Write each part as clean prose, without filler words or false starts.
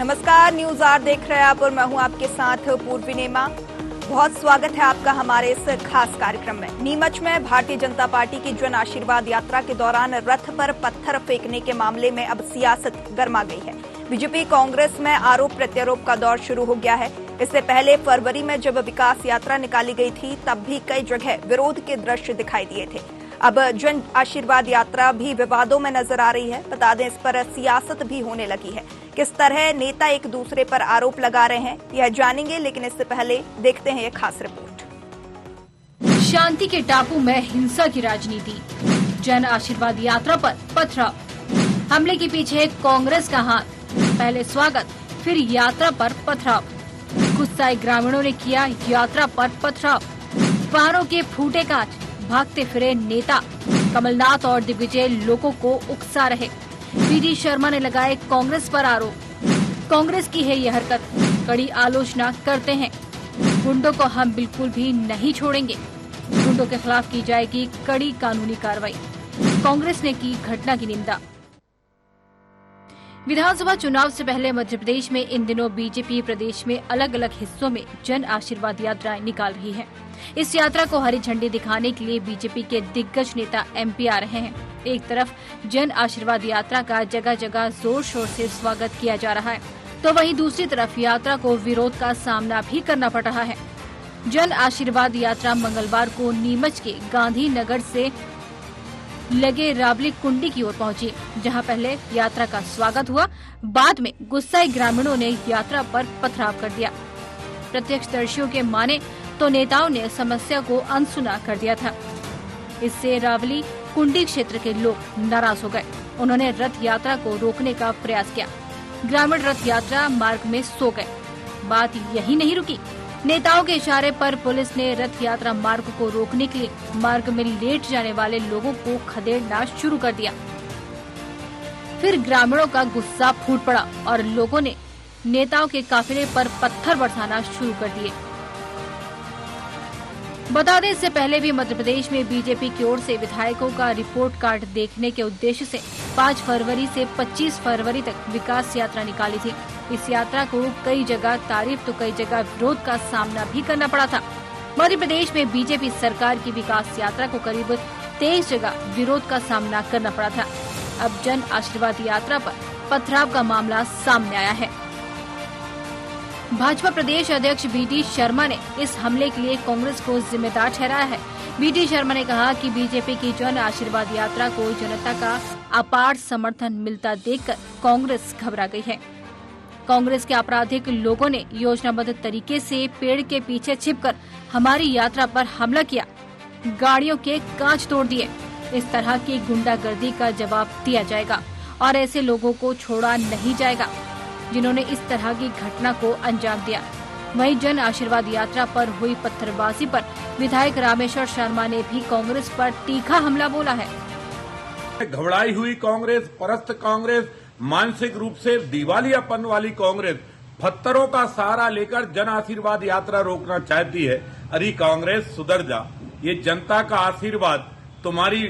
नमस्कार, news are देख रहे हैं आप और मैं हूं आपके साथ पूर्वी नेमा। बहुत स्वागत है आपका हमारे इस खास कार्यक्रम में। नीमच में भारतीय जनता पार्टी की जन आशीर्वाद यात्रा के दौरान रथ पर पत्थर फेंकने के मामले में अब सियासत गर्मा गई है। बीजेपी कांग्रेस में आरोप प्रत्यारोप का दौर शुरू हो गया है। इससे पहले फरवरी में जब विकास यात्रा निकाली गई थी तब भी कई जगह विरोध के दृश्य दिखाई दिए थे। अब जन आशीर्वाद यात्रा भी विवादों में नजर आ रही है। बता दें, इस पर सियासत भी होने लगी है। किस तरह नेता एक दूसरे पर आरोप लगा रहे हैं यह जानेंगे, लेकिन इससे पहले देखते हैं ये खास रिपोर्ट। शांति के टापू में हिंसा की राजनीति, जन आशीर्वाद यात्रा पर पथराव, हमले के पीछे कांग्रेस का हाथ, पहले स्वागत फिर यात्रा पर पथराव, गुस्साए ग्रामीणों ने किया यात्रा पर पथराव, वाहनों के फूटे कांच, भागते फिरे नेता, कमलनाथ और दिग्विजय लोगों को उकसा रहे। वी.डी. शर्मा ने लगाए कांग्रेस पर आरोप, कांग्रेस की है यह हरकत, कड़ी आलोचना करते हैं। गुंडों को हम बिल्कुल भी नहीं छोड़ेंगे, गुंडों के खिलाफ की जाएगी कड़ी कानूनी कार्रवाई, कांग्रेस ने की घटना की निंदा। विधानसभा चुनाव से पहले मध्य प्रदेश में इन दिनों बीजेपी प्रदेश में अलग अलग हिस्सों में जन आशीर्वाद यात्राएं निकाल रही है। इस यात्रा को हरी झंडी दिखाने के लिए बीजेपी के दिग्गज नेता एमपी आ रहे हैं। एक तरफ जन आशीर्वाद यात्रा का जगह जगह जोर शोर से स्वागत किया जा रहा है, तो वहीं दूसरी तरफ यात्रा को विरोध का सामना भी करना पड़ रहा है। जन आशीर्वाद यात्रा मंगलवार को नीमच के गांधी नगर से लगे रावली कुंडी की ओर पहुंची, जहां पहले यात्रा का स्वागत हुआ, बाद में गुस्साए ग्रामीणों ने यात्रा पर पथराव कर दिया। प्रत्यक्षदर्शियों के माने तो नेताओं ने समस्या को अनसुना कर दिया था। इससे रावली कुंडी क्षेत्र के लोग नाराज हो गए। उन्होंने रथ यात्रा को रोकने का प्रयास किया। ग्रामीण रथ यात्रा मार्ग में सो गए। बात यही नहीं रुकी, नेताओं के इशारे पर पुलिस ने रथ यात्रा मार्ग को रोकने के लिए मार्ग में लेट जाने वाले लोगों को खदेड़ना शुरू कर दिया। फिर ग्रामीणों का गुस्सा फूट पड़ा और लोगों ने नेताओं के काफिले पर पत्थर बरसाना शुरू कर दिए। बता दें, इससे पहले भी मध्य प्रदेश में बीजेपी की ओर से विधायकों का रिपोर्ट कार्ड देखने के उद्देश्य से 5 फरवरी से 25 फरवरी तक विकास यात्रा निकाली थी। इस यात्रा को कई जगह तारीफ तो कई जगह विरोध का सामना भी करना पड़ा था। मध्य प्रदेश में बीजेपी सरकार की विकास यात्रा को करीब 23 जगह विरोध का सामना करना पड़ा था। अब जन आशीर्वाद यात्रा पर पथराव का मामला सामने आया है। भाजपा प्रदेश अध्यक्ष वी.डी. शर्मा ने इस हमले के लिए कांग्रेस को जिम्मेदार ठहराया है। वी.डी. शर्मा ने कहा कि बीजेपी की जन आशीर्वाद यात्रा को जनता का अपार समर्थन मिलता देखकर कांग्रेस घबरा गई है। कांग्रेस के आपराधिक लोगों ने योजनाबद्ध तरीके से पेड़ के पीछे छिपकर हमारी यात्रा पर हमला किया, गाड़ियों के कांच तोड़ दिए। इस तरह की गुंडागर्दी का जवाब दिया जाएगा और ऐसे लोगों को छोड़ा नहीं जाएगा जिन्होंने इस तरह की घटना को अंजाम दिया। वहीं जन आशीर्वाद यात्रा पर हुई पत्थरबाजी पर विधायक रामेश्वर शर्मा ने भी कांग्रेस पर तीखा हमला बोला है। घबराई हुई कांग्रेस, परस्त कांग्रेस, मानसिक रूप से दिवालियापन वाली कांग्रेस पत्थरों का सहारा लेकर जन आशीर्वाद यात्रा रोकना चाहती है। अरे कांग्रेस सुधर जा, ये जनता का आशीर्वाद तुम्हारी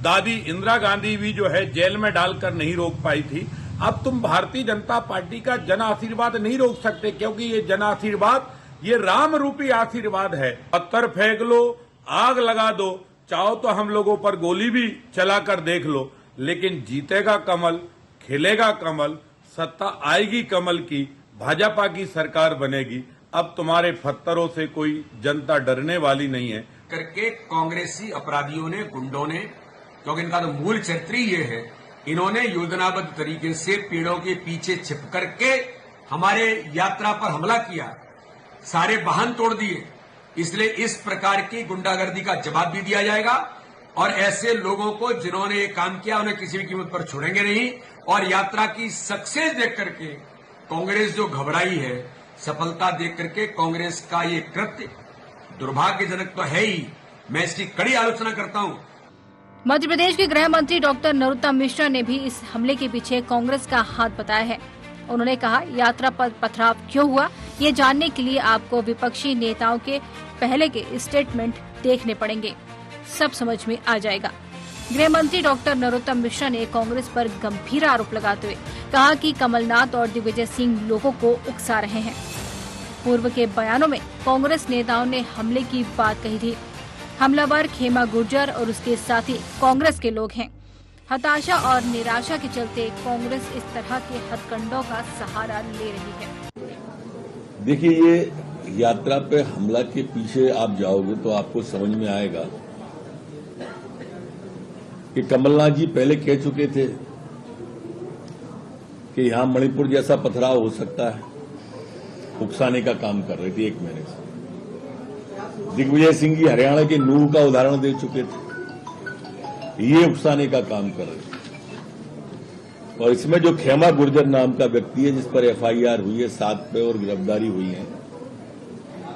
दादी इंदिरा गांधी भी जो है जेल में डालकर नहीं रोक पाई थी। अब तुम भारतीय जनता पार्टी का जन आशीर्वाद नहीं रोक सकते, क्योंकि ये जन आशीर्वाद ये राम रूपी आशीर्वाद है। पत्थर फेंक लो, आग लगा दो, चाहो तो हम लोगों पर गोली भी चलाकर देख लो, लेकिन जीतेगा कमल, खिलेगा कमल, सत्ता आएगी कमल की, भाजपा की सरकार बनेगी। अब तुम्हारे पत्थरों से कोई जनता डरने वाली नहीं है करके कांग्रेसी अपराधियों ने, गुंडों ने, क्योंकि इनका तो मूल चरित्र ही ये है, इन्होंने योजनाबद्ध तरीके से पेड़ों के पीछे छिप करके हमारे यात्रा पर हमला किया, सारे वाहन तोड़ दिए। इसलिए इस प्रकार की गुंडागर्दी का जवाब भी दिया जाएगा और ऐसे लोगों को जिन्होंने ये काम किया उन्हें किसी भी कीमत पर छोड़ेंगे नहीं। और यात्रा की सक्सेस देख करके कांग्रेस जो घबराई है, सफलता देख करके कांग्रेस का ये कृत्य दुर्भाग्यजनक तो है ही, मैं इसकी कड़ी आलोचना करता हूं। मध्य प्रदेश के गृह मंत्री डॉक्टर नरोत्तम मिश्रा ने भी इस हमले के पीछे कांग्रेस का हाथ बताया है। उन्होंने कहा, यात्रा पर पथराव क्यों हुआ, ये जानने के लिए आपको विपक्षी नेताओं के पहले के स्टेटमेंट देखने पड़ेंगे, सब समझ में आ जाएगा। गृह मंत्री डॉक्टर नरोत्तम मिश्रा ने कांग्रेस पर गंभीर आरोप लगाते हुए कहा कि कमलनाथ और दिग्विजय सिंह लोगों को उकसा रहे हैं। पूर्व के बयानों में कांग्रेस नेताओं ने हमले की बात कही थी। हमलावर खेमा गुर्जर और उसके साथी कांग्रेस के लोग हैं। हताशा और निराशा के चलते कांग्रेस इस तरह के हथकंडों का सहारा ले रही है। देखिए, ये यात्रा पे हमला के पीछे आप जाओगे तो आपको समझ में आएगा कि कमलनाथ जी पहले कह चुके थे कि यहां मणिपुर जैसा पथराव हो सकता है, उकसाने का काम कर रहे थे 1 महीने से। दिग्विजय सिंह जी हरियाणा के नूह का उदाहरण दे चुके थे, ये उकसाने का काम कर रहे थे। और इसमें जो खेमा गुर्जर नाम का व्यक्ति है जिस पर एफआईआर हुई है 7 पे और गिरफ्तारी हुई है,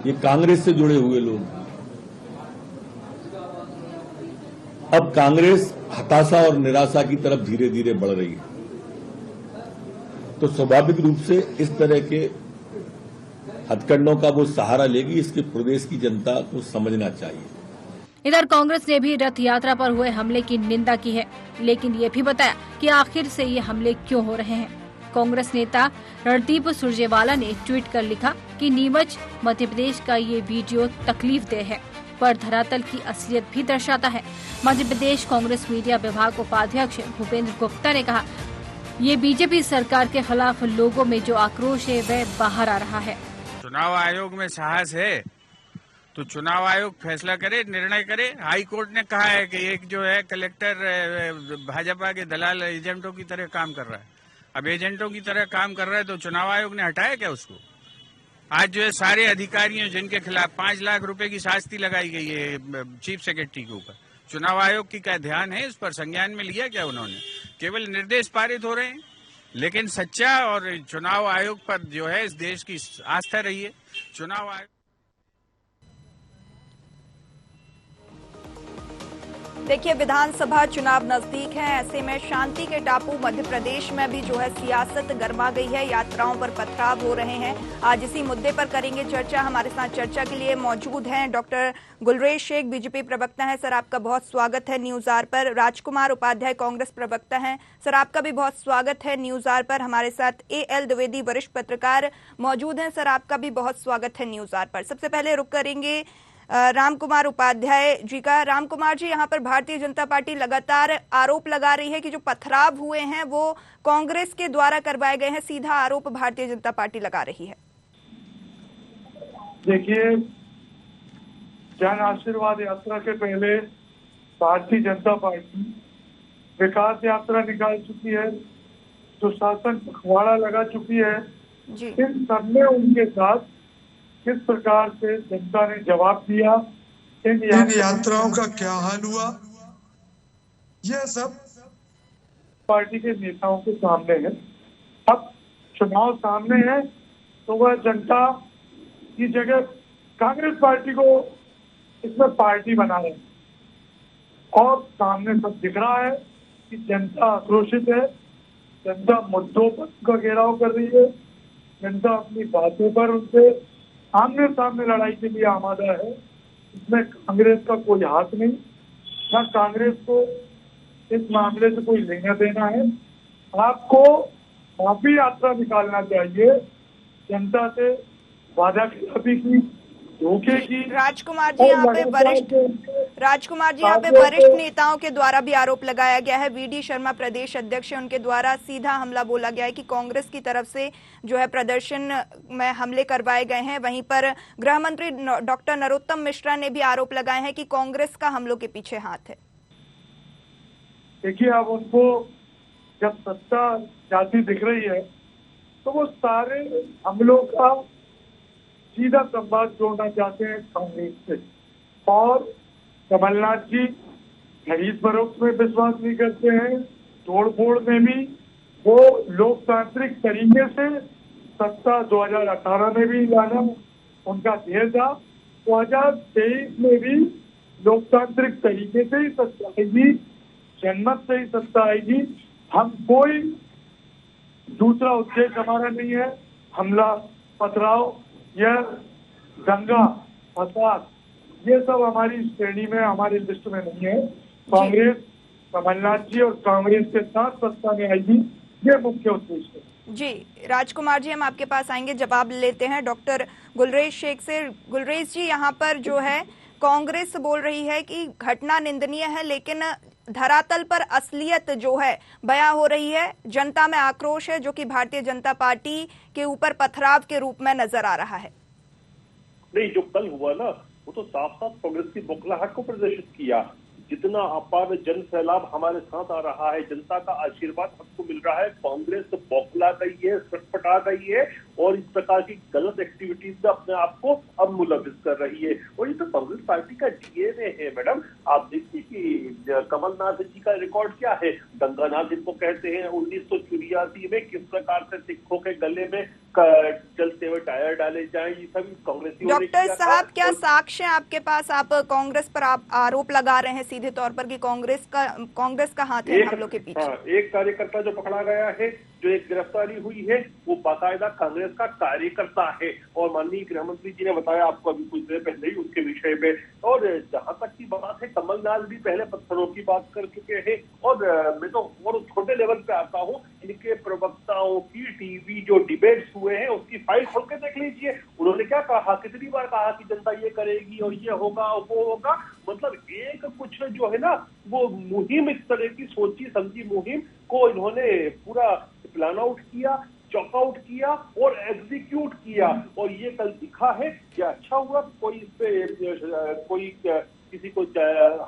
ये कांग्रेस से जुड़े हुए लोग। अब कांग्रेस हताशा और निराशा की तरफ धीरे धीरे बढ़ रही है, तो स्वाभाविक रूप से इस तरह के हथकंडों का वो सहारा लेगी। इसके प्रदेश की जनता को समझना चाहिए। इधर कांग्रेस ने भी रथ यात्रा पर हुए हमले की निंदा की है, लेकिन ये भी बताया कि आखिर से ये हमले क्यों हो रहे हैं। कांग्रेस नेता रणदीप सुरजेवाला ने ट्वीट कर लिखा कि नीमच मध्य प्रदेश का ये वीडियो तकलीफदेह है, पर धरातल की असलियत भी दर्शाता है। मध्य प्रदेश कांग्रेस मीडिया विभाग उपाध्यक्ष भूपेंद्र गुप्ता ने कहा, ये बीजेपी सरकार के खिलाफ लोगों में जो आक्रोश है वह बाहर आ रहा है। चुनाव आयोग में साहस है तो चुनाव आयोग फैसला करे, निर्णय करे। हाई कोर्ट ने कहा है कि एक जो है कलेक्टर भाजपा के दलाल एजेंटों की तरह काम कर रहा है। अब एजेंटों की तरह काम कर रहा है तो चुनाव आयोग ने हटाया क्या उसको? आज जो है सारे अधिकारियों जिनके खिलाफ 5 लाख रुपए की शास्ति लगाई गई है चीफ सेक्रेटरी के ऊपर, चुनाव आयोग की क्या ध्यान है? इस पर संज्ञान में लिया क्या उन्होंने? केवल निर्देश पारित हो रहे हैं, लेकिन सच्चा और चुनाव आयोग पर जो है इस देश की आस्था रही है। चुनाव आयोग देखिए, विधानसभा चुनाव नजदीक है, ऐसे में शांति के टापू मध्य प्रदेश में भी जो है सियासत गर्मा गई है, यात्राओं पर पथराव हो रहे हैं। आज इसी मुद्दे पर करेंगे चर्चा। हमारे साथ चर्चा के लिए मौजूद हैं डॉक्टर गुलरेज शेख, बीजेपी प्रवक्ता हैं। सर, आपका बहुत स्वागत है न्यूज आर पर। राजकुमार उपाध्याय, कांग्रेस प्रवक्ता हैं। सर, आपका भी बहुत स्वागत है न्यूज आर पर। हमारे साथ AL द्विवेदी, वरिष्ठ पत्रकार मौजूद हैं। सर, आपका भी बहुत स्वागत है न्यूज आर पर। सबसे पहले रुक करेंगे रामकुमार उपाध्याय जी का। रामकुमार जी, यहाँ पर भारतीय जनता पार्टी लगातार आरोप लगा रही है कि जो पथराव हुए हैं वो कांग्रेस के द्वारा करवाए गए हैं। सीधा आरोप भारतीय जनता पार्टी लगा रही है। देखिए, जन आशीर्वाद यात्रा के पहले भारतीय जनता पार्टी विकास यात्रा निकाल चुकी है, जो शासन पखवाड़ा लगा चुकी है जी। इन सब में उनके साथ किस प्रकार से जनता ने जवाब दिया, इन यात्राओं का क्या हाल हुआ, यह सब पार्टी के नेताओं के सामने है। अब चुनाव सामने है तो वह जनता की जगह कांग्रेस पार्टी को इसमें पार्टी बना रहे हैं और सामने सब दिख रहा है कि जनता आक्रोशित है, जनता मुद्दों पर उनका घेराव कर रही है, जनता अपनी बातों पर उनसे आमने सामने लड़ाई के लिए आमादा है। इसमें कांग्रेस का कोई हाथ नहीं, ना कांग्रेस को इस मामले से कोई लेना देना है। आपको माफी यात्रा निकालना चाहिए, जनता से वादा खिलाफी की, धोखे की। राजकुमार जी, यहाँ पे वरिष्ठ नेताओं के द्वारा भी आरोप लगाया गया है। VD शर्मा प्रदेश अध्यक्ष है, उनके द्वारा सीधा हमला बोला गया है कि कांग्रेस की तरफ से जो है प्रदर्शन में हमले करवाए गए हैं। वहीं पर गृह मंत्री डॉक्टर नरोत्तम मिश्रा ने भी आरोप लगाए हैं कि कांग्रेस का हमलों के पीछे हाथ है। देखिए, अब उनको जब सत्ता जाती दिख रही है तो वो सारे हमलों का सीधा संवाद जोड़ना चाहते हैं कांग्रेस से। और कमलनाथ जी खरीद फरोख्त में विश्वास नहीं करते हैं, तोड़ फोड़ में भी। वो लोकतांत्रिक तरीके से सत्ता 2018 में भी लाना उनका ध्येय था, 2023 में भी लोकतांत्रिक तरीके से ही सत्ता आएगी, जनमत से ही सत्ता आएगी। हम कोई दूसरा उद्देश्य हमारा नहीं है, हमला, पथराव या दंगा, फसाद, ये सब हमारी श्रेणी में, हमारी लिस्ट में नहीं है। कांग्रेस कमलनाथ जी और कांग्रेस के साथ सत्ता में आएगी, ये मुख्य उद्देश्य है। जी राजकुमार जी, हम आपके पास आएंगे, जवाब लेते हैं डॉक्टर गुलरेज शेख से। गुलरेज जी, यहाँ पर जो है कांग्रेस बोल रही है कि घटना निंदनीय है, लेकिन धरातल पर असलियत जो है बयां हो रही है, जनता में आक्रोश है जो कि भारतीय जनता पार्टी के ऊपर पथराव के रूप में नजर आ रहा है। नहीं, जो कल हुआ ना, वो तो साफ साफ कांग्रेस की बौखलाहट को प्रदर्शित किया। जितना अपार जन सैलाब हमारे साथ आ रहा है, जनता का आशीर्वाद हमको मिल रहा है, कांग्रेस बौखला गई है, सटपटा गई है और इस प्रकार की गलत एक्टिविटीज में अपने आप को अब मुलविस कर रही है। और ये तो कांग्रेस पार्टी का डीएनए है मैडम। आप देखिए कि कमलनाथ जी का रिकॉर्ड क्या है, दंगानाथ जिनको कहते हैं, 1984 में किस प्रकार से सिखों के गले में चलते हुए टायर डाले जाए, ये सभी कांग्रेसियों ने किया। डॉक्टर साहब, क्या साक्ष्य आपके पास? आप कांग्रेस पर आप आरोप लगा रहे हैं सीधे तौर पर कि कांग्रेस का हाथ है हमलों के पीछे। हाँ, एक कार्यकर्ता जो पकड़ा गया है, जो एक गिरफ्तारी हुई है, वो बाकायदा कांग्रेस का कार्यकर्ता है और माननीय गृह मंत्री जी ने बताया आपको अभी कुछ देर पहले ही उसके विषय में। और जहां तक की बात है, कमलनाथ भी पहले पत्थरों की बात कर चुके हैं और मैं तो और छोटे लेवल पे आता हूँ, इनके प्रवक्ताओं की टीवी जो डिबेट्स हुए हैं उसकी फाइल खोल के देख लीजिए। उन्होंने क्या कहा, कितनी बार कहा कि जनता ये करेगी और ये होगा और वो होगा। मतलब एक कुछ जो है ना, वो मुहिम, इस तरह की सोची समझी मुहिम को इन्होंने पूरा प्लान आउट किया, चॉक आउट किया और एग्जीक्यूट किया। और ये कल दिखा है कि अच्छा हुआ कोई इस पे कोई किसी को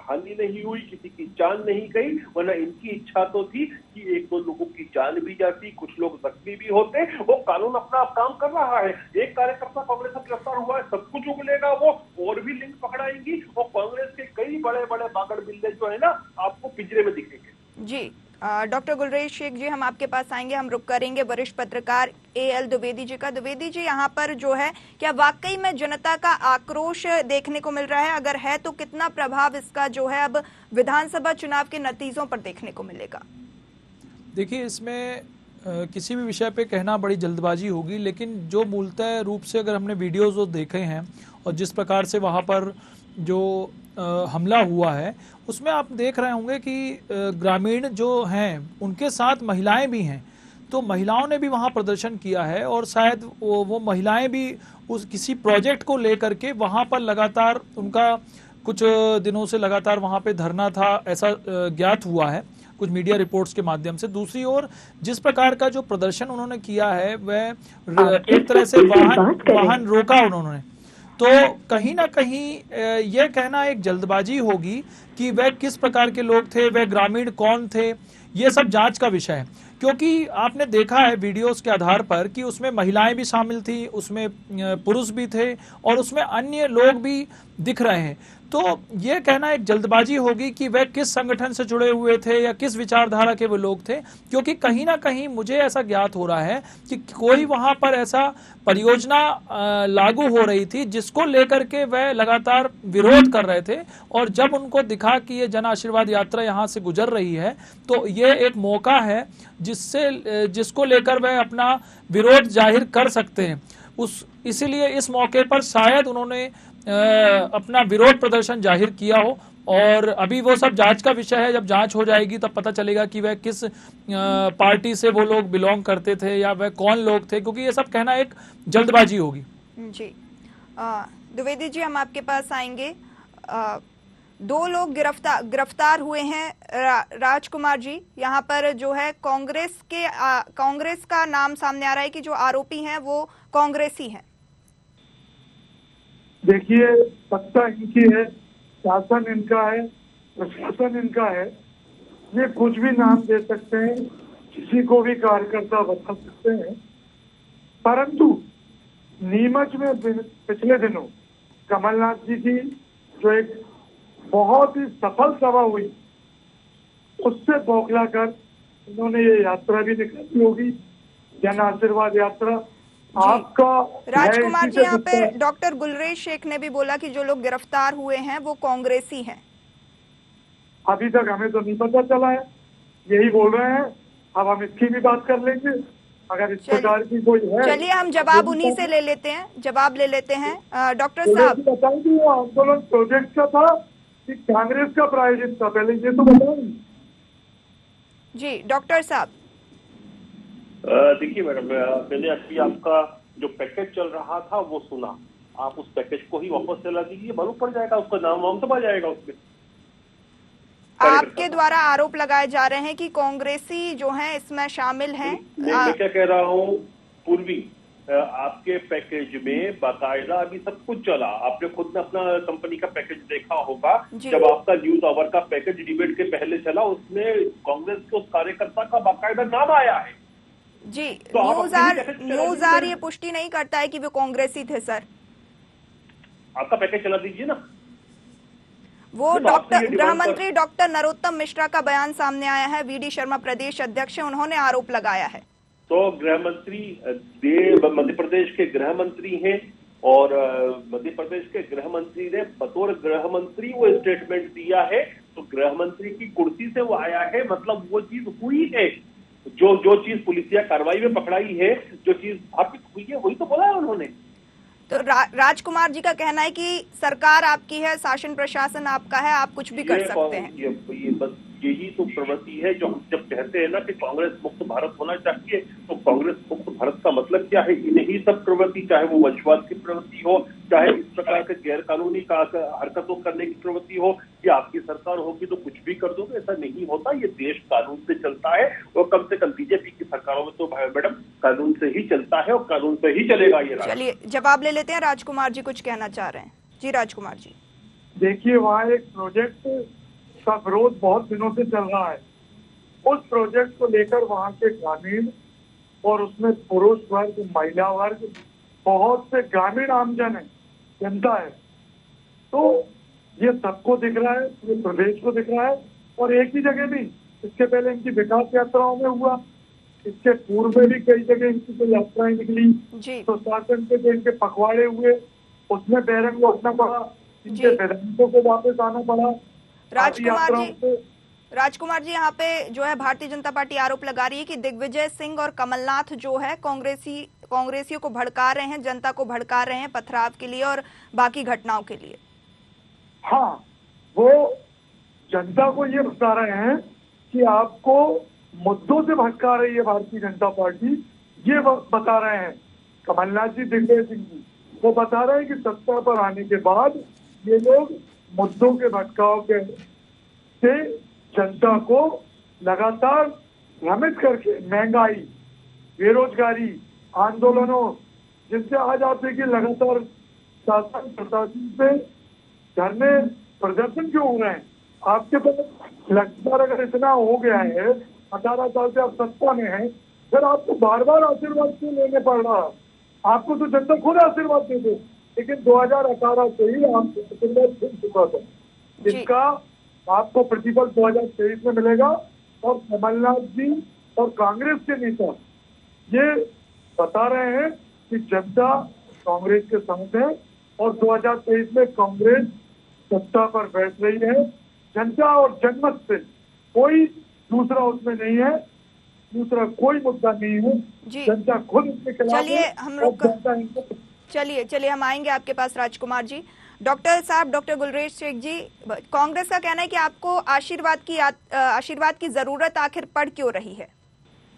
हानि नहीं हुई, किसी की जान नहीं गई, वरना इनकी इच्छा तो थी कि एक दो लोगों की जान भी जाती, कुछ लोग जख्मी भी होते। वो कानून अपना काम कर रहा है। एक कार्यकर्ता कांग्रेस से गिरफ्तार हुआ है, सब कुछ उगलेगा वो, और भी लिंक पकड़ाएंगी और कांग्रेस के कई बड़े बड़े बागड़ बिल्ले जो है ना, आपको पिंजरे में दिखेंगे। जी डॉक्टर गुलरेज शेख जी, हम आपके पास आएंगे। हम रुक करेंगे वरिष्ठ पत्रकार एएल द्विवेदी जी का। द्विवेदी जी, यहाँ पर जो है क्या वाकई में जनता का आक्रोश देखने को मिल रहा है? अगर है तो कितना प्रभाव इसका जो है अब विधानसभा चुनाव के नतीजों पर देखने को मिलेगा? देखिए, इसमें किसी भी विषय पे कहना बड़ी जल्दबाजी होगी, लेकिन जो मूलतः रूप से अगर हमने वीडियोज देखे हैं और जिस प्रकार से वहाँ पर जो हमला हुआ है, उसमें आप देख रहे होंगे कि ग्रामीण जो हैं उनके साथ महिलाएं भी हैं। तो महिलाओं ने भी वहाँ प्रदर्शन किया है और शायद वो महिलाएं भी उस किसी प्रोजेक्ट को लेकर के वहाँ पर लगातार उनका कुछ दिनों से लगातार वहाँ पे धरना था, ऐसा ज्ञात हुआ है कुछ मीडिया रिपोर्ट्स के माध्यम से। दूसरी ओर जिस प्रकार का जो प्रदर्शन उन्होंने किया है, वह एक तरह से वाहन रोका उन्होंने, तो कहीं ना कहीं यह कहना एक जल्दबाजी होगी कि वह किस प्रकार के लोग थे, वह ग्रामीण कौन थे, ये सब जांच का विषय है। क्योंकि आपने देखा है वीडियोस के आधार पर कि उसमें महिलाएं भी शामिल थी, उसमें पुरुष भी थे और उसमें अन्य लोग भी दिख रहे हैं। तो ये कहना एक जल्दबाजी होगी कि वह किस संगठन से जुड़े हुए थे या किस विचारधारा के वो लोग थे, क्योंकि कहीं ना कहीं मुझे ऐसा ज्ञात हो रहा है कि कोई वहां पर ऐसा परियोजना लागू हो रही थी जिसको लेकर के वह लगातार विरोध कर रहे थे। और जब उनको दिखा कि ये जन आशीर्वाद यात्रा यहाँ से गुजर रही है, तो ये एक मौका है जिसको लेकर वह अपना विरोध जाहिर कर सकते हैं। इसीलिए इस मौके पर शायद उन्होंने अपना विरोध प्रदर्शन जाहिर किया हो। और अभी वो सब जांच का विषय है, जब जांच हो जाएगी तब पता चलेगा कि वह किस पार्टी से वो लोग बिलोंग करते थे या वह कौन लोग थे, क्योंकि ये सब कहना एक जल्दबाजी होगी। जी द्विवेदी जी, हम आपके पास आएंगे। दो लोग गिरफ्तार हुए हैं राजकुमार जी। यहाँ पर जो है कांग्रेस का नाम सामने आ रहा है कि जो आरोपी हैं वो कांग्रेसी हैं। देखिए, सत्ता इनकी है, शासन इनका है, प्रशासन इनका है। ये कुछ भी नाम दे सकते हैं, किसी को भी कार्यकर्ता बता सकते हैं। परंतु नीमच में पिछले दिनों कमलनाथ जी की जो एक बहुत ही सफल सभा हुई, उससे बौखला कर इन्होंने ये यात्रा भी निकाली होगी, जन आशीर्वाद यात्रा। आपका राजकुमार जी, यहाँ पे डॉक्टर गुलरेज शेख ने भी बोला कि जो लोग गिरफ्तार हुए हैं वो कांग्रेसी हैं। अभी तक हमें तो नहीं पता चला है, यही बोल रहे हैं। अब हम इसकी भी बात कर लेंगे अगर इस प्रकार की कोई है। चलिए, हम जवाब उन्हीं से ले लेते हैं। डॉक्टर साहब बताइए कि वो आंदोलन प्रोजेक्ट का था कि कांग्रेस का प्रायोजित था, पहले ये तो बताएं। जी डॉक्टर साहब। देखिए मैडम, मैंने अभी आपका जो पैकेज चल रहा था वो सुना। आप उस पैकेज को ही वापस चला दीजिए, मालूम पड़ जाएगा, उसका नाम वाम सब आ जाएगा उसमें। आपके द्वारा आरोप लगाए जा रहे हैं कि कांग्रेसी जो हैं इसमें शामिल हैं। मैं क्या कह रहा हूँ पूर्वी, आपके पैकेज में बाकायदा अभी सब कुछ चला। आपने खुद ने अपना कंपनी का पैकेज देखा होगा। जब आपका न्यूज आवर का पैकेज डिबेट के पहले चला, उसमें कांग्रेस के उस कार्यकर्ता का बाकायदा नाम आया है। जी तो न्यूज आर ये पुष्टि नहीं करता है कि वो कांग्रेसी थे सर। आपका पैकेज चला दीजिए ना। वो डॉक्टर गृह मंत्री डॉक्टर नरोत्तम मिश्रा का बयान सामने आया है। वीडी शर्मा प्रदेश अध्यक्ष हैं, उन्होंने आरोप लगाया है। तो गृह मंत्री मध्य प्रदेश के गृह मंत्री हैं और मध्य प्रदेश के गृह मंत्री ने बतौर गृह मंत्री वो स्टेटमेंट दिया है। तो गृह मंत्री की कुर्सी से वो आया है, मतलब वो चीज हुई है। जो चीज पुलिसिया कार्रवाई में पकड़ाई है, जो चीज स्थापित हुई है, वही तो बोला है उन्होंने। तो राजकुमार जी का कहना है कि सरकार आपकी है, शासन प्रशासन आपका है, आप कुछ भी कर सकते हैं। ये बस यही तो प्रवृत्ति है जो हम जब कहते हैं ना कि कांग्रेस मुक्त भारत होना चाहिए, तो कांग्रेस मुक्त भारत का मतलब क्या है? इन्हीं सब प्रवृत्ति, चाहे वो वंशवाद की प्रवृत्ति हो, चाहे इस प्रकार के गैर कानूनी हरकतों करने की प्रवृत्ति हो, कि आपकी सरकार होगी तो कुछ भी कर दोगे, ऐसा नहीं होता। ये देश कानून से चलता है और कम से कम बीजेपी की सरकारों में तो मैडम कानून से ही चलता है और कानून से ही चलेगा ये। चलिए जवाब ले लेते हैं। राजकुमार जी कुछ कहना चाह रहे हैं। जी राजकुमार जी। देखिए, वहाँ एक प्रोजेक्ट का विरोध बहुत दिनों से चल रहा है। उस प्रोजेक्ट को लेकर वहाँ के ग्रामीण और उसमें पुरुष वर्ग, महिला वर्ग, बहुत से ग्रामीण आमजन है, जनता है। तो ये सबको दिख रहा है, ये प्रदेश को दिख रहा है। और एक ही जगह नहीं, इसके पहले इनकी विकास यात्राओं में हुआ, इसके पूर्व में भी कई जगह इनकी तो यात्राएं निकली। तो शासन के जो इनके पखवाड़े हुए, उसमें बहरंग उठना पड़ा, इनके विधायकों को वापस आना पड़ा। राजकुमार जी यहाँ पे जो है भारतीय जनता पार्टी आरोप लगा रही है कि दिग्विजय सिंह और कमलनाथ जो है कांग्रेसियों को भड़का रहे हैं, जनता को भड़का रहे हैं पथराव के लिए और बाकी घटनाओं के लिए। हाँ, वो जनता को ये बता रहे हैं कि आपको मुद्दों से भटका रही है भारतीय जनता पार्टी, ये बता रहे हैं। कमलनाथ जी, दिग्विजय सिंह जी, वो बता रहे हैं कि सत्ता पर आने के बाद ये लोग मुद्दों के भटकाव के से जनता को लगातार भ्रमित करके महंगाई, बेरोजगारी, आंदोलनों, जिससे आज आप देखिए लगातार शासन प्रशासन से धरने प्रदर्शन क्यों हो रहे हैं? आपके पास लगातार अगर इतना हो गया है, 18 साल से आप सत्ता में हैं, फिर आपको बार बार आशीर्वाद क्यों लेने पड़ रहा? आपको तो जनता खुद आशीर्वाद दे दे। लेकिन 2018 से ही आपको आशीर्वाद मिल चुका था, जिसका आपको प्रतिफल 2023 में मिलेगा। और कमलनाथ जी और कांग्रेस के नेता ये बता रहे हैं कि जनता कांग्रेस के साथ है और 2023 में कांग्रेस सत्ता पर बैठ रही है। जनता और जनमत से कोई दूसरा उसमें नहीं है, दूसरा कोई मुद्दा नहीं है। जनता खुद इसके खिलाफ है। चलिए हम आएंगे आपके पास राजकुमार जी। डॉक्टर साहब, डॉक्टर गुलरेज शेख जी, कांग्रेस का कहना है कि आपको आशीर्वाद की जरूरत आखिर पड़ क्यों रही है?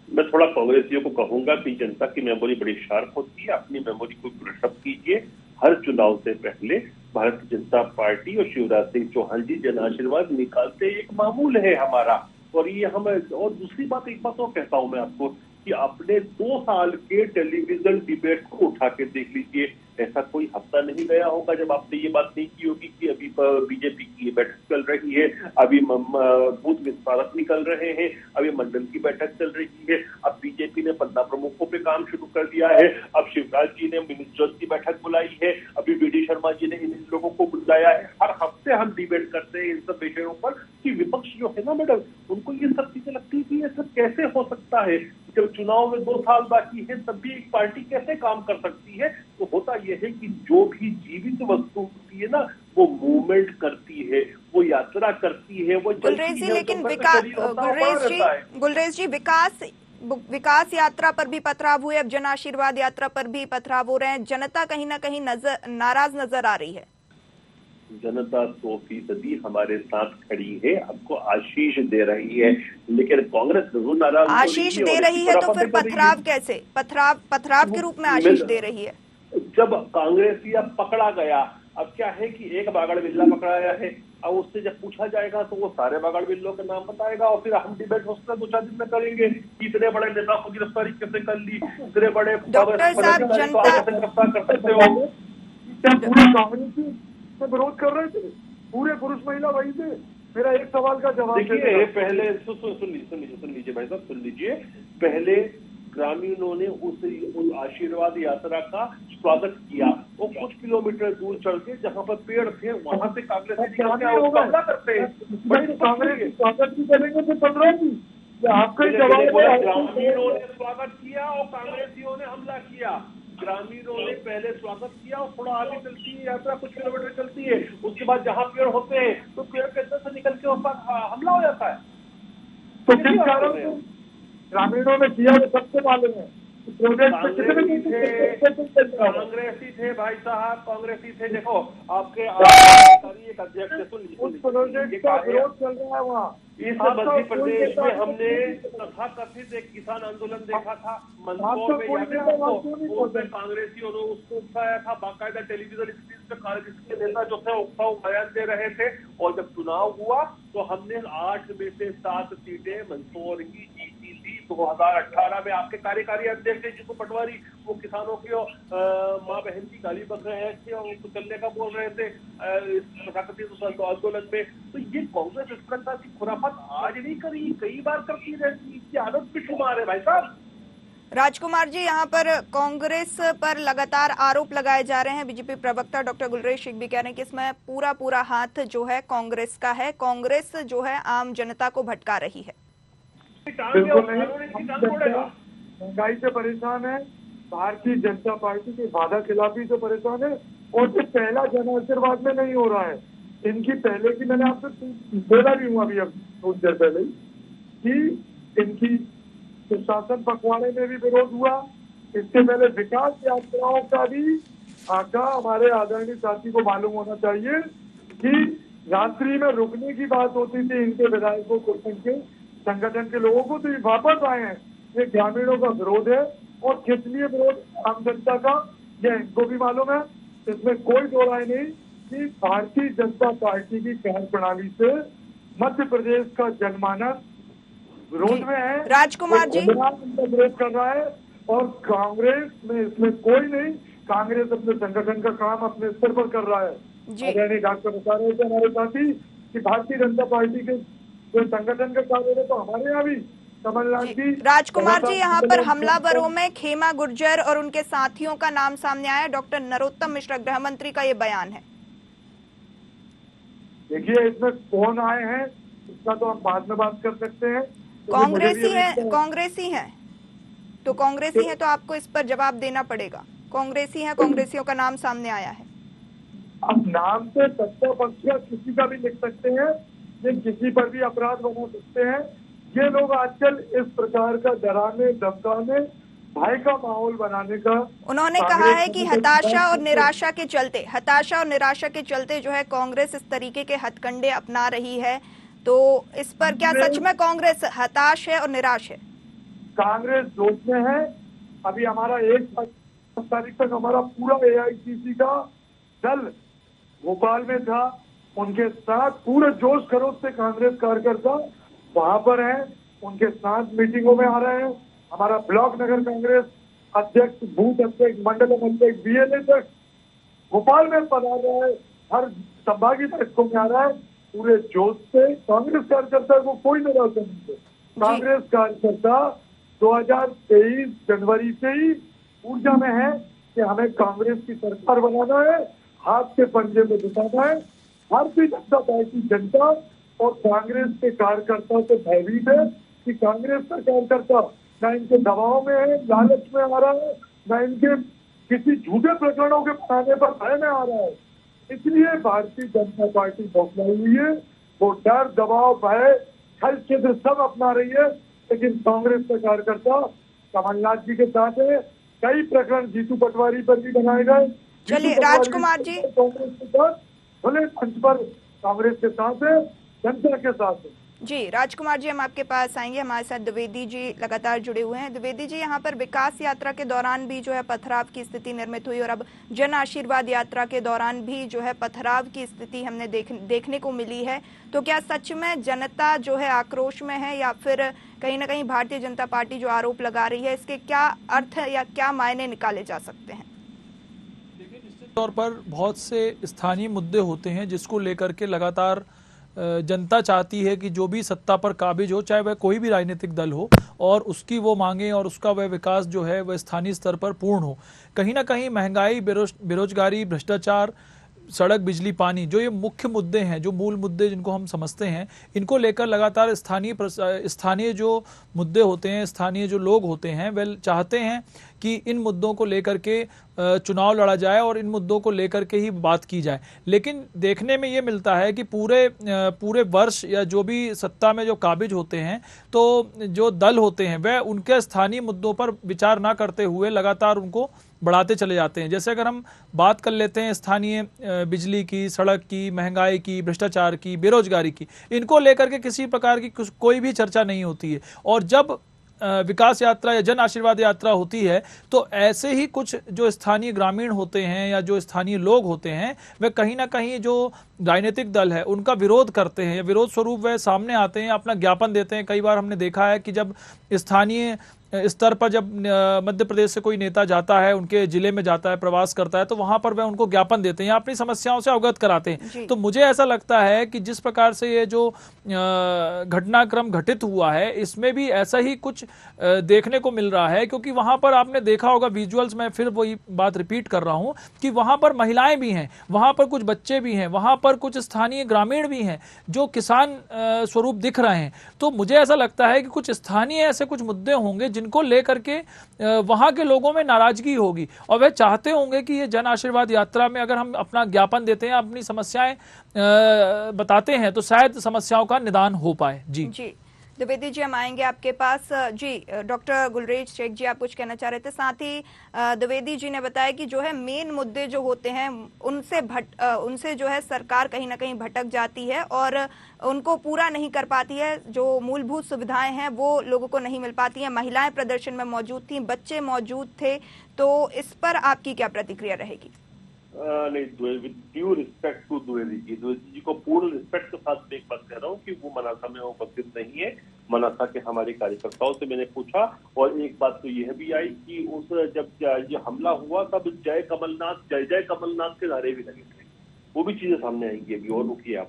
मैं थोड़ा कांग्रेसियों को कहूंगा कि जनता की मेमोरी बड़ी शार्प होती है, अपनी मेमोरी को ब्रश अप कीजिए। हर चुनाव से पहले भारतीय जनता पार्टी और शिवराज सिंह चौहान जी जन आशीर्वाद निकालते एक मामूल है हमारा। और ये हम, और दूसरी बात, एक बात और कहता हूं मैं आपको कि अपने 2 साल के टेलीविजन डिबेट को उठा के देख लीजिए। ऐसा कोई हफ्ता नहीं गया होगा जब आपने ये बात नहीं की होगी कि अभी बीजेपी की बैठक चल रही है, अभी बूथ विस्तारक निकल रहे हैं, अभी मंडल की बैठक चल रही है, अब बीजेपी ने 15 प्रमुखों पे काम शुरू कर दिया है, अब शिवराज जी ने मिनिस्टर्स की बैठक बुलाई है, अभी वीडी शर्मा जी ने इन लोगों को बुलाया है। हर हफ्ते हम डिबेट करते हैं इन सब विषयों पर कि विपक्ष जो है ना मैडम, उनको ये सब चीजें लगती है कि ये सब कैसे हो सकता है, जब चुनाव में 2 साल बाकी है तब भी एक पार्टी कैसे काम कर सकती है। तो होता यह है कि जो भी जीवित वस्तु होती है ना, वो मूवमेंट करती है, वो यात्रा करती है, वो गुलरेज जी, लेकिन गुलरेज जी विकास यात्रा पर भी पथराव हुए, अब जन आशीर्वाद यात्रा पर भी पथराव हो रहे हैं। जनता कहीं ना कहीं नाराज नजर आ रही है। जनता 100% हमारे साथ खड़ी है, हमको आशीष दे रही है, लेकिन कांग्रेस जरूर नाराज आशीष दे रही है तो फिर पथराव कैसे? पथराव के रूप में आशीष दे रही है। जब कांग्रेसिया पकड़ा गया, अब क्या है कि एक बागड़ बिल्ला पकड़ाया है, अब उससे जब पूछा जाएगा तो वो सारे बागड़ बिल्लों के नाम बताएगा और फिर हम डिबेट उसका 2-4 दिन में करेंगे। इतने बड़े नेता को गिरफ्तारी कैसे कर ली, इतने बड़े डॉक्टर साहब जनता गिरफ्तार कर सकते हो? क्या पूरे कांग्रेस से विरोध कर रहे थे? पूरे पुरुष महिला वही थे। मेरा एक सवाल का जवाब देखिए, पहले सुन लीजिए भाई साहब, सुन लीजिए। पहले ग्रामीणों ने उस आशीर्वाद यात्रा का स्वागत किया। वो कुछ किलोमीटर दूर चल के जहाँ पर पेड़ थे वहां से कांग्रेस हमला करते हैं। कांग्रेस स्वागत भी करेंगे तो 15 की आपका जवाब। ग्रामीणों ने स्वागत किया और कांग्रेसियों ने हमला किया। ग्रामीणों ने पहले स्वागत किया और थोड़ा आगे चलती है यात्रा, कुछ किलोमीटर चलती है, उसके बाद जहाँ पेड़ होते हैं तो पेड़ के अंदर से निकल के उस पर हमला हो जाता है। तो किस कारण से ग्रामीणों ने किया वो सबसे मालूम है। कांग्रेसी थे भाई साहब, कांग्रेसी थे। देखो आपके एक अध्यक्ष उस प्रोजेक्ट का विरोध चल रहा है वहाँ। इस मध्य प्रदेश में हमने तथाकथित एक किसान आंदोलन देखा था मंदसौर में, उसमें कांग्रेसियों ने उसको उकसाया था। बाकायदा टेलीविजन स्क्रीन पे कांग्रेस के नेता जो थे उकसाऊ बयान दे रहे थे। और जब चुनाव हुआ तो हमने 8 में से 7 सीटें मंदसौर की जीती थी। 2018 में आपके कार्यकारी अध्यक्ष जिसको पटवारी, वो किसानों की माँ बहन की गाली बक रहे थे और उनको चलने का बोल रहे थे तथाकथित आंदोलन में। तो ये कांग्रेस इस प्रकार की खुराफात आज नहीं करी, कई बार करती रहती। इसकी आदत भी शुमार है भाई साहब। राजकुमार जी, यहाँ पर कांग्रेस पर लगातार आरोप लगाए जा रहे हैं। बीजेपी प्रवक्ता डॉक्टर गुलरेज शेख भी कह रहे हैं कि इसमें पूरा हाथ जो है कांग्रेस का है। कांग्रेस जो है आम जनता को भटका रही है। महंगाई से परेशान है, भारतीय जनता पार्टी के वादा खिलाफी से परेशान है, और जो पहला जन आशीर्वाद में नहीं हो रहा है। इनकी पहले की मैंने आपसे बोला भी हुआ अभी, अब कुछ देर पहले कि इनकी सुशासन पखवाड़े में भी विरोध हुआ। इसके पहले विकास यात्राओं का भी आका हमारे आदरणीय साथी को मालूम होना चाहिए कि रात्रि में रुकने की बात होती थी इनके विधायकों को, इनके संगठन के लोगों को, तो ये वापस आए हैं। ये ग्रामीणों का विरोध है और किस लिए विरोध आम जनता का, यह इनको भी मालूम है। इसमें कोई दो राय नहीं कि भारतीय जनता पार्टी की कार्यप्रणाली से मध्य प्रदेश का जनमानस विरोध में है। राजकुमार जी विरोध कर रहा है और कांग्रेस में इसमें कोई नहीं। कांग्रेस अपने संगठन का काम अपने स्तर पर कर रहा है। डॉक्टर बता रहे थे हमारे साथी कि भारतीय जनता पार्टी के जो संगठन का कार्य है, तो हमारे यहाँ भी कमलनाथ जी। राजकुमार जी, यहाँ पर हमलावरों में खेमा गुर्जर और उनके साथियों का नाम सामने आया। डॉक्टर नरोत्तम मिश्रा गृह मंत्री का ये बयान है। देखिए, इसमें कौन आए हैं इसका तो हम बाद में बात कर सकते हैं। कांग्रेसी है तो कांग्रेसी है तो आपको इस पर जवाब देना पड़ेगा। कांग्रेसी है, कांग्रेसियों का नाम सामने आया है। अब नाम से सत्ता पक्ष किसी का भी लिख सकते हैं, ये किसी पर भी अपराध बना सकते हैं। ये लोग आजकल इस प्रकार का डराने धमकाने भय का माहौल बनाने का, उन्होंने कहा है कि हताशा और निराशा के चलते जो है कांग्रेस इस तरीके के हथकंडे अपना रही है। तो इस पर क्या सच में कांग्रेस हताश है और निराश है? कांग्रेस जोश में है। अभी हमारा 1 तारीख तक हमारा पूरा AICC का दल भोपाल में था। उनके साथ पूरे जोश खरोश से कांग्रेस कार्यकर्ता वहां पर हैं, उनके साथ मीटिंगों में आ रहे हैं। हमारा ब्लॉक नगर कांग्रेस अध्यक्ष, बूथ अध्यक्ष, मंडल अध्यक्ष, BLA तक भोपाल में पधार रहा है। हर संभागीय बैठकों में आ रहा है पूरे जोश से। कांग्रेस कार्यकर्ता को कोई निराशा नहीं है। कांग्रेस कार्यकर्ता 2023 जनवरी से ही ऊर्जा में है कि हमें कांग्रेस की सरकार बनाना है, हाथ के पंजे में बिताना है। भारतीय जनता पार्टी जनता और कांग्रेस के कार्यकर्ता से भयभीत है कि कांग्रेस का कार्यकर्ता न इनके दबाव में है, लालच में आ रहा है, न इनके किसी झूठे प्रकरणों के बनाने पर भय में आ रहा है। इसलिए भारतीय जनता पार्टी बौखलाई हुई है। वो डर, दबाव, भय, छल छिद्र सब अपना रही है। लेकिन कांग्रेस का कार्यकर्ता कमलनाथ जी के साथ है। कई प्रकरण जीतू पटवारी पर भी बनाए गए। चलिए राजकुमार जी, कांग्रेस के साथ खुले मंच पर कांग्रेस के साथ है, जनता के साथ है। जी राजकुमार जी, हम आपके पास आएंगे। हमारे साथ द्विवेदी जी लगातार जुड़े हुए हैं। द्विवेदी जी, यहाँ पर विकास यात्रा के दौरान भी जो है पथराव की स्थिति निर्मित हुई और अब जन आशीर्वाद यात्रा के दौरान भी जो है पथराव की स्थिति हमने देखने को मिली है। तो क्या सच में जनता जो है आक्रोश में है या फिर कहीं ना कहीं भारतीय जनता पार्टी जो आरोप लगा रही है, इसके क्या अर्थ या क्या मायने निकाले जा सकते हैं? देखिए, निश्चित तौर पर बहुत से स्थानीय मुद्दे होते हैं जिसको लेकर के लगातार जनता चाहती है कि जो भी सत्ता पर काबिज हो, चाहे वह कोई भी राजनीतिक दल हो, और उसकी वो मांगे और उसका वह विकास जो है वह स्थानीय स्तर पर पूर्ण हो। कहीं ना कहीं महंगाई, बेरोजगारी, भ्रष्टाचार, सड़क, बिजली, पानी, जो ये मुख्य मुद्दे हैं, जो मूल मुद्दे जिनको हम समझते हैं, इनको लेकर लगातार स्थानीय जो मुद्दे होते हैं, स्थानीय जो लोग होते हैं, वे चाहते हैं कि इन मुद्दों को लेकर के चुनाव लड़ा जाए और इन मुद्दों को लेकर के ही बात की जाए। लेकिन देखने में ये मिलता है कि पूरे वर्ष या जो भी सत्ता में जो काबिज होते हैं, तो जो दल होते हैं वह उनके स्थानीय मुद्दों पर विचार ना करते हुए लगातार उनको बढ़ाते चले जाते हैं। जैसे अगर हम बात कर लेते हैं स्थानीय बिजली की, सड़क की, महंगाई की, भ्रष्टाचार की, बेरोजगारी की, इनको लेकर के किसी प्रकार की कोई भी चर्चा नहीं होती है। और जब विकास यात्रा या जन आशीर्वाद यात्रा होती है तो ऐसे ही कुछ जो स्थानीय ग्रामीण होते हैं या जो स्थानीय लोग होते हैं, वे कहीं ना कहीं जो राजनीतिक दल है उनका विरोध करते हैं या विरोध स्वरूप वे सामने आते हैं, अपना ज्ञापन देते हैं। कई बार हमने देखा है कि जब स्थानीय स्तर पर जब मध्य प्रदेश से कोई नेता जाता है, उनके जिले में जाता है, प्रवास करता है, तो वहां पर वह उनको ज्ञापन देते हैं या अपनी समस्याओं से अवगत कराते हैं। तो मुझे ऐसा लगता है कि जिस प्रकार से ये जो घटनाक्रम घटित हुआ है, इसमें भी ऐसा ही कुछ देखने को मिल रहा है, क्योंकि वहां पर आपने देखा होगा विजुअल्स में, फिर वही बात रिपीट कर रहा हूं कि वहां पर महिलाएं भी हैं, वहां पर कुछ बच्चे भी हैं, वहां पर कुछ स्थानीय ग्रामीण भी हैं जो किसान स्वरूप दिख रहे हैं। तो मुझे ऐसा लगता है कि कुछ स्थानीय ऐसे कुछ मुद्दे होंगे जिनको लेकर के वहां के लोगों में नाराजगी होगी और वे चाहते होंगे कि ये जन आशीर्वाद यात्रा में अगर हम अपना ज्ञापन देते हैं, अपनी समस्याएं बताते हैं, तो शायद समस्याओं का निदान हो पाए। जी द्विवेदी जी, हम आएंगे आपके पास। जी डॉक्टर गुलरेज शेख जी, आप कुछ कहना चाह रहे थे। साथ ही द्विवेदी जी ने बताया कि जो है मेन मुद्दे जो होते हैं उनसे जो है सरकार कहीं ना कहीं भटक जाती है और उनको पूरा नहीं कर पाती है। जो मूलभूत सुविधाएं हैं वो लोगों को नहीं मिल पाती हैं। महिलाएं प्रदर्शन में मौजूद थी, बच्चे मौजूद थे, तो इस पर आपकी क्या प्रतिक्रिया रहेगी? नहीं, with due respect to Dwivedi ji को पूर्ण रिस्पेक्ट के साथ एक बात कह रहा हूँ कि वो मनासा में उपस्थित नहीं है। मनासा के हमारे कार्यकर्ताओं से मैंने पूछा और एक बात तो यह भी आई कि उस जब ये हमला हुआ तब जय जय कमलनाथ के नारे भी लगे थे। वो भी चीजें सामने आएंगी अभी। और रुकिए आप,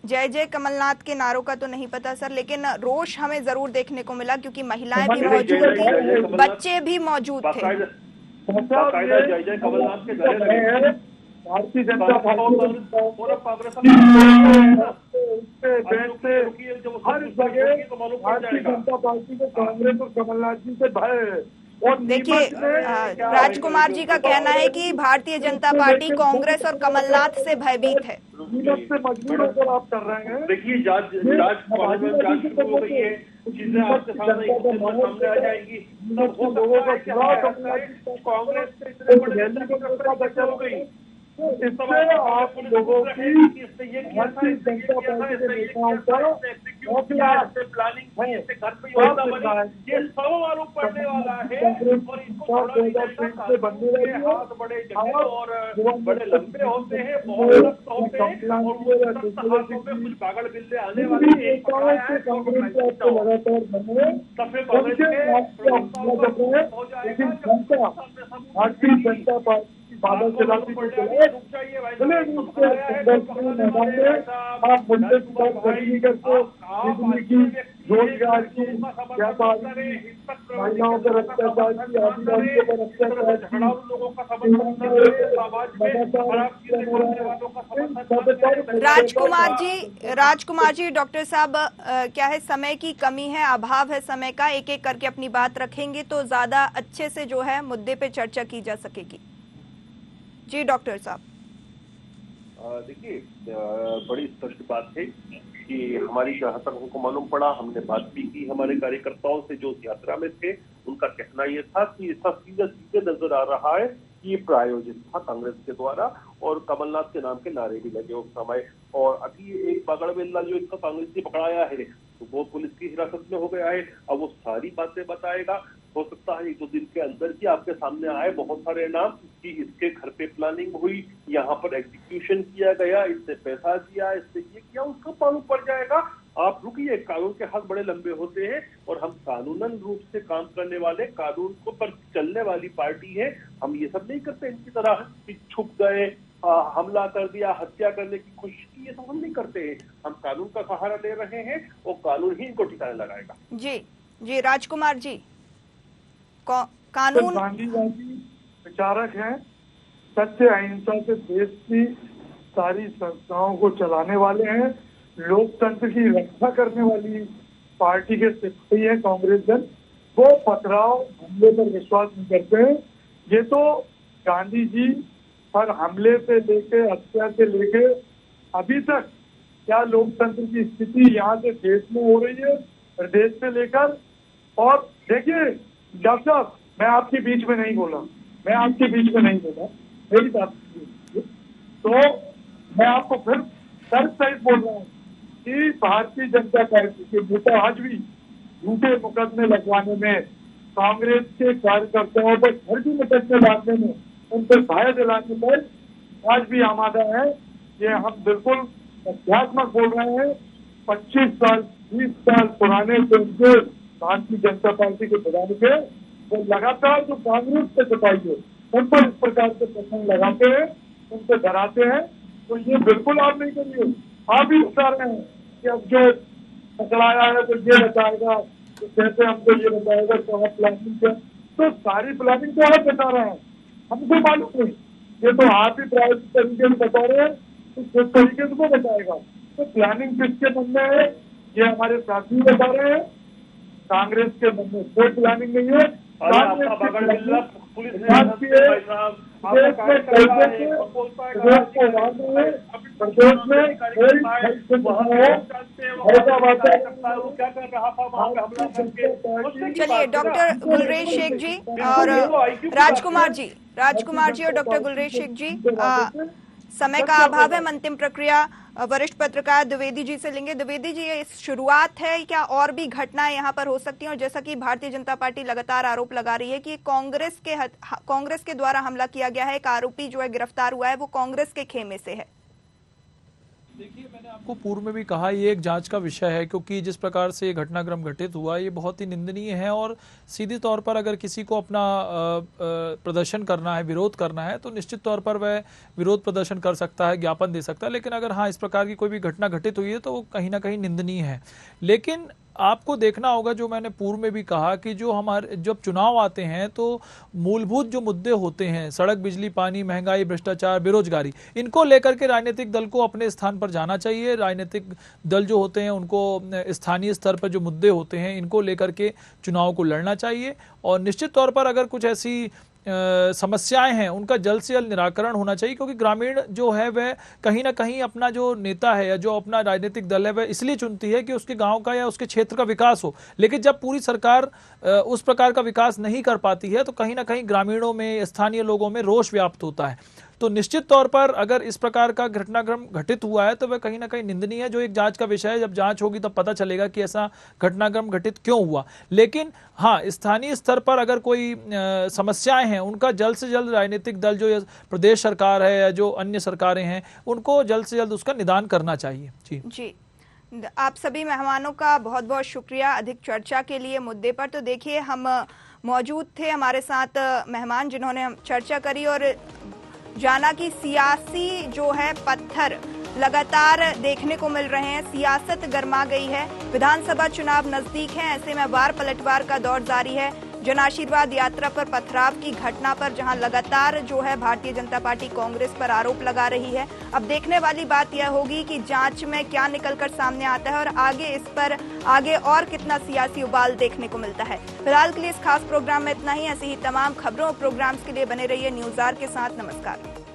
जय जय कमलनाथ के नारों का तो नहीं पता सर, लेकिन रोष हमें जरूर देखने को मिला क्योंकि महिलाएं भी मौजूद थी, बच्चे भी मौजूद थे। जय जय कमलनाथ के नारे भारतीय जनता पार्टी हर जगह भारतीय जनता पार्टी को कांग्रेस और कमलनाथ जी से भय है। और देखिए राजकुमार जी का कहना है कि भारतीय जनता पार्टी कांग्रेस और कमलनाथ से भयभीत है। से मजबूर होकर आप कर रहे हैं। देखिए जांच शुरू हो गई है, चीजें आपके सामने आ जाएंगी। लोगों का कांग्रेस से इतने बड़े हो गई, इससे आप लोगों की भारतीय जनता पार्टी के नेताओं का प्लानिंग ये सब मालूम पड़ने वाला है। और इनको हाथ बड़े जगह और बड़े लंबे होते हैं, बहुत सख्त होते हैं और वो सख्त हाथों में कुछ पागल बिल्ले आने वाले हैं। भारतीय जनता पार्टी बादल चलाती आप मुद्दे की बात नहीं करते, बिजली की, रोजगार की, व्यापार की, महिलाओं पर अत्याचार की, आदिवासियों पर अत्याचार की। राजकुमार जी, डॉक्टर साहब क्या है, समय की कमी है, अभाव है समय का, एक एक करके अपनी बात रखेंगे तो ज्यादा अच्छे से जो है मुद्दे पे चर्चा की जा सकेगी। जी डॉक्टर साहब। देखिए बड़ी स्पष्ट बात है कि हमारी जहां तक हमको मालूम पड़ा, हमने बात भी की हमारे कार्यकर्ताओं से जो यात्रा में थे, उनका कहना यह था कि इसका सीधे नजर आ रहा है कि ये प्रायोजित था कांग्रेस के द्वारा, और कमलनाथ के नाम के नारे भी लगे उस समय। और अभी एक पगड़बेल्ला जो इनका कांग्रेस ने पकड़ाया है तो वो पुलिस की हिरासत में हो गया है। अब वो सारी बातें बताएगा। हो सकता है 1-2 दिन के अंदर ही आपके सामने आए बहुत सारे नाम कि इसके घर पे प्लानिंग हुई, यहाँ पर एग्जीक्यूशन किया गया, इससे पैसा दिया, इससे ये किया, उसका मालूम पड़ जाएगा। आप रुकिए, कानून के हाथ बड़े लंबे होते हैं और हम कानूनन रूप से काम करने वाले, कानून को पर चलने वाली पार्टी है। हम ये सब नहीं करते इनकी तरह कि छुप गए, हमला कर दिया, हत्या करने की कोशिश की, ये सब हम नहीं करते हैं। हम कानून का सहारा ले रहे हैं और कानून ही इनको ठिकाने लगाएगा। जी राजकुमार जी, कानून गांधीवादी विचारक हैं, सत्य अहिंसा से देश की सारी संस्थाओं को चलाने वाले हैं, लोकतंत्र की रक्षा करने वाली पार्टी के सिपाही है कांग्रेस दल। वो पथराव हमले पर विश्वास नहीं करते हैं। ये तो गांधी जी पर हमले से लेके, हत्या से लेके अभी तक क्या लोकतंत्र की स्थिति यहाँ से देश में हो रही है, प्रदेश से लेकर। और देखिए डॉक्टर साहब, मैं आपके बीच में नहीं बोला, मेरी बात तो मैं आपको फिर सहित बोल रहा हूँ कि भारतीय जनता पार्टी के नेता आज भी झूठे मुकदमे लगवाने में, कांग्रेस के कार्यकर्ताओं पर फर्जी मुकदमे लाने में, उन पर भय दिलाने पर आज भी आमादा है। ये हम बिल्कुल तथ्यात्मक बोल रहे हैं। 25 साल 20 साल पुराने जो भारतीय जनता पार्टी के प्रधान के, वो लगातार जो कांग्रेस पे सफाई है उन पर इस प्रकार के प्रश्न लगाते हैं, उनको डराते हैं। तो ये बिल्कुल आप नहीं करिए। आप ही बता रहे हैं कि अब जो पकड़ाया है तो ये बताएगा, तो कहते हमको ये बताएगा, तो आप प्लानिंग कर, तो सारी प्लानिंग तो आप बता रहे हैं, हमको मालूम नहीं। ये तो आप ही प्रायोजित तरीके से बता रहे हैं, तो किस तरीके से वो बताएगा। तो प्लानिंग किसके मन में है ये हमारे साथी बता रहे हैं। कांग्रेस के मन में कोई प्लानिंग नहीं है। चलिए डॉक्टर गुलरेज शेख जी और राजकुमार जी और डॉक्टर गुलरेज शेख जी, समय का अभाव है, अंतिम प्रक्रिया वरिष्ठ पत्रकार द्विवेदी जी से लेंगे। द्विवेदी जी, ये शुरुआत है, क्या और भी घटनाएं यहाँ पर हो सकती हैं? और जैसा कि भारतीय जनता पार्टी लगातार आरोप लगा रही है कि कांग्रेस के द्वारा हमला किया गया है, एक आरोपी जो है गिरफ्तार हुआ है, वो कांग्रेस के खेमे से है। देखिए, मैंने आपको पूर्व में भी कहा ये एक जांच का विषय है, क्योंकि जिस प्रकार से घटनाक्रम घटित हुआ ये बहुत ही निंदनीय है। और सीधे तौर पर अगर किसी को अपना प्रदर्शन करना है, विरोध करना है, तो निश्चित तौर पर वह विरोध प्रदर्शन कर सकता है, ज्ञापन दे सकता है। लेकिन अगर हाँ इस प्रकार की कोई भी घटना घटित हुई है तो वो कहीं ना कहीं निंदनीय है। लेकिन आपको देखना होगा, जो मैंने पूर्व में भी कहा, कि जो हमारे जब चुनाव आते हैं तो मूलभूत जो मुद्दे होते हैं, सड़क, बिजली, पानी, महंगाई, भ्रष्टाचार, बेरोजगारी, इनको लेकर के राजनीतिक दल को अपने स्थान पर जाना चाहिए। राजनीतिक दल जो होते हैं उनको स्थानीय स्तर पर जो मुद्दे होते हैं इनको लेकर के चुनाव को लड़ना चाहिए। और निश्चित तौर पर अगर कुछ ऐसी समस्याएं हैं उनका जल्द से जल्द निराकरण होना चाहिए, क्योंकि ग्रामीण जो है वह कहीं ना कहीं अपना जो नेता है या जो अपना राजनीतिक दल है वह इसलिए चुनती है कि उसके गांव का या उसके क्षेत्र का विकास हो। लेकिन जब पूरी सरकार उस प्रकार का विकास नहीं कर पाती है तो कहीं ना कहीं ग्रामीणों में, स्थानीय लोगों में रोष व्याप्त होता है। तो निश्चित तौर पर अगर इस प्रकार का घटनाक्रम घटित हुआ है तो वह कहीं ना कहीं निंदनीय है, जो एक जांच का विषय है। जब जांच होगी तब पता चलेगा कि ऐसा घटनाक्रम घटित क्यों हुआ। लेकिन हाँ, स्थानीय स्तर पर अगर कोई समस्याएं हैं उनका जल्द से जल्द राजनीतिक दल, जो प्रदेश सरकार है या जो अन्य सरकारें हैं, उनको जल्द से जल्द उसका निदान करना चाहिए। जी, आप सभी मेहमानों का बहुत बहुत शुक्रिया अधिक चर्चा के लिए मुद्दे पर। तो देखिए, हम मौजूद थे, हमारे साथ मेहमान जिन्होंने चर्चा करी और जाना कि सियासी जो है पत्थर लगातार देखने को मिल रहे हैं, सियासत गर्मा गई है, विधानसभा चुनाव नजदीक है, ऐसे में वार पलटवार का दौर जारी है। जन आशीर्वाद यात्रा पर पथराव की घटना पर जहां लगातार जो है भारतीय जनता पार्टी कांग्रेस पर आरोप लगा रही है, अब देखने वाली बात यह होगी कि जांच में क्या निकलकर सामने आता है और आगे इस पर और कितना सियासी उबाल देखने को मिलता है। फिलहाल के लिए इस खास प्रोग्राम में इतना ही। ऐसी ही तमाम खबरों और प्रोग्राम्स के लिए बने रहिए न्यूज़ आर के साथ। नमस्कार।